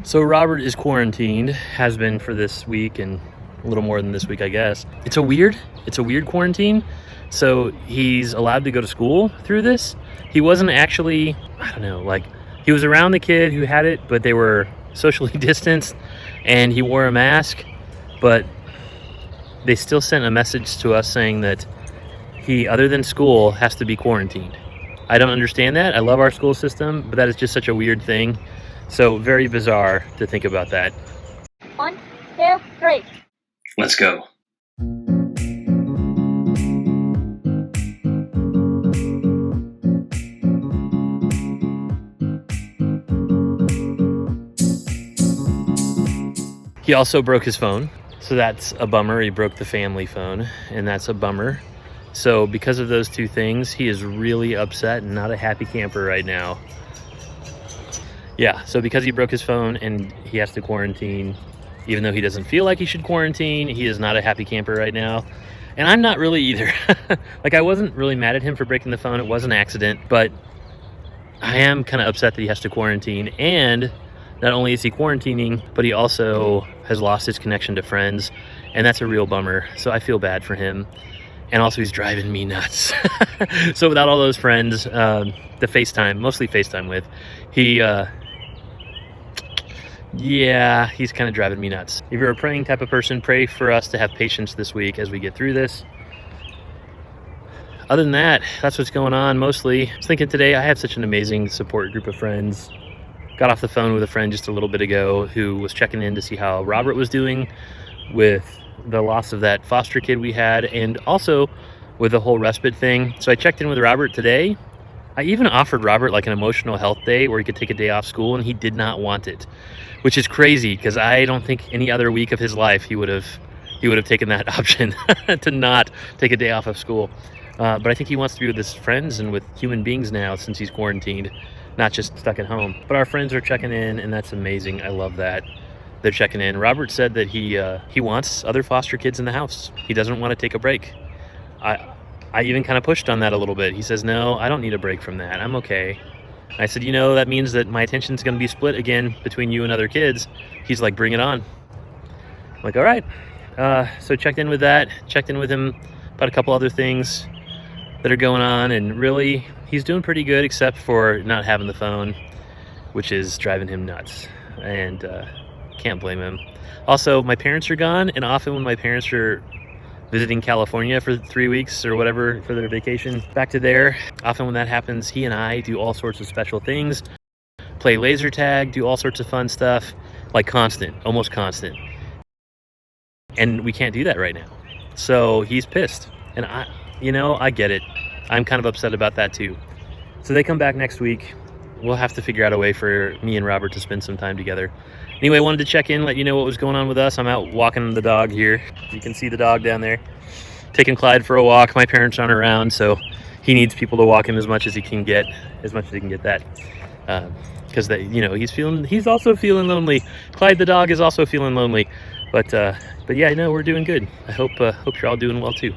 So Robert is quarantined, has been for this week and a little more than this week, I guess. It's a weird quarantine. So he's allowed to go to school through this. He wasn't actually, I don't know, like he was around the kid who had it, but they were socially distanced and he wore a mask, but they still sent a message to us saying that he, other than school, has to be quarantined. I don't understand that. I love our school system, but that is just such a weird thing. So very bizarre to think about that. 1, 2, 3. Let's go. He also broke his phone. So that's a bummer. He broke the family phone, and that's a bummer. So because of those two things, he is really upset and not a happy camper right now. Yeah, so because he broke his phone and he has to quarantine, even though he doesn't feel like he should quarantine, he is not a happy camper right now. And I'm not really either. Like, I wasn't really mad at him for breaking the phone. It was an accident, but I am kind of upset that he has to quarantine. And not only is he quarantining, but he also has lost his connection to friends, and that's a real bummer. So I feel bad for him. And also he's driving me nuts. So without all those friends, the FaceTime, mostly FaceTime with, yeah, he's kind of driving me nuts. If you're a praying type of person, pray for us to have patience this week as we get through this. Other than that, that's what's going on mostly. I was thinking today, I have such an amazing support group of friends. Got off the phone with a friend just a little bit ago who was checking in to see how Robert was doing with the loss of that foster kid we had, and also with the whole respite thing. So I checked in with Robert today. I even offered Robert like an emotional health day where he could take a day off school, and he did not want it, which is crazy because I don't think any other week of his life he would have taken that option to not take a day off of school. But I think he wants to be with his friends and with human beings now since he's quarantined, not just stuck at home. But our friends are checking in, and that's amazing. I love that. They're checking in. Robert said that he wants other foster kids in the house. He doesn't want to take a break. I even kind of pushed on that a little bit. He says, no, I don't need a break from that. I'm okay. I said, that means that my attention's going to be split again between you and other kids. He's like, bring it on. I'm like, all right. So checked in with that. Checked in with him about a couple other things that are going on. And really, he's doing pretty good except for not having the phone, which is driving him nuts. And can't blame him. Also, my parents are gone. And often when my parents are visiting California for 3 weeks or whatever for their vacation back to there, often when that happens, he and I do all sorts of special things, play laser tag, do all sorts of fun stuff, like almost constant. And we can't do that right now. So he's pissed. And I get it. I'm kind of upset about that too. So they come back next week. We'll have to figure out a way for me and Robert to spend some time together. Anyway, I wanted to check in, let you know what was going on with us. I'm out walking the dog here. You can see the dog down there. Taking Clyde for a walk. My parents aren't around, so he needs people to walk him as much as he can get that. Because he's also feeling lonely. Clyde the dog is also feeling lonely. But yeah, we're doing good. I hope you're all doing well too.